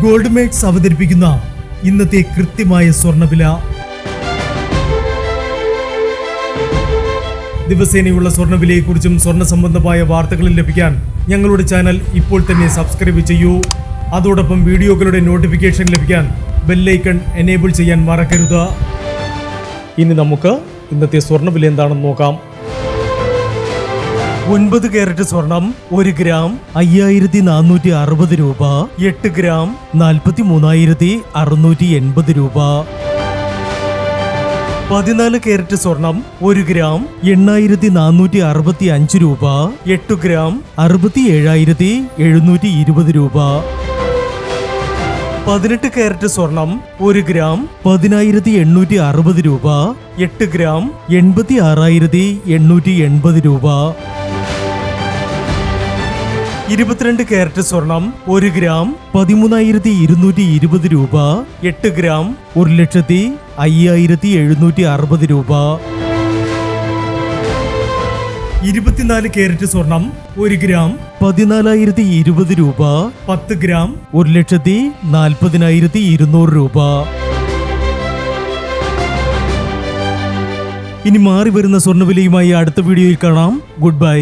Gold makes അവതരിപ്പിക്കുന്ന ഇന്നത്തെ കൃത്യമായ സ്വർണ്ണവില. ദിവസേനയുള്ള സ്വർണ്ണവിലയെക്കുറിച്ചും സ്വർണ്ണ സംബന്ധമായ വാർത്തകളും ലഭിക്കാൻ ഞങ്ങളുടെ ചാനൽ ഇപ്പോൾ തന്നെ സബ്സ്ക്രൈബ് ചെയ്യൂ. അതോടൊപ്പം വീഡിയോകളുടെ നോട്ടിഫിക്കേഷൻ ലഭിക്കാൻ ബെല്ലൈക്കൺ എനേബിൾ ചെയ്യാൻ മറക്കരുത്. ഇനി നമുക്ക് ഇന്നത്തെ സ്വർണ്ണവില എന്താണെന്ന് നോക്കാം. 9 കാരറ്റ് സ്വർണം 1 ഗ്രാം 5460 രൂപ. 8 ഗ്രാം 43,680 രൂപ. 14 കാരറ്റ് സ്വർണം 1 ഗ്രാം 8,465 രൂപ. 8 ഗ്രാം 67,720 രൂപ. 18 കാരറ്റ് സ്വർണം 1 ഗ്രാം 10,860 രൂപ. 8 ഗ്രാം 86,880 രൂപ. 22 കാരറ്റ് സ്വർണം 1 ഗ്രാം 13,220 രൂപ. 8 ഗ്രാം 1,05,760 രൂപ. 24 കാരറ്റ് സ്വർണം 1 ഗ്രാം 14,020 രൂപ. 10 ഗ്രാം 1,40,200 രൂപ. ഇനി മാറി വരുന്ന സ്വർണ്ണവിലയുമായി അടുത്ത വീഡിയോയിൽ കാണാം. Good bye.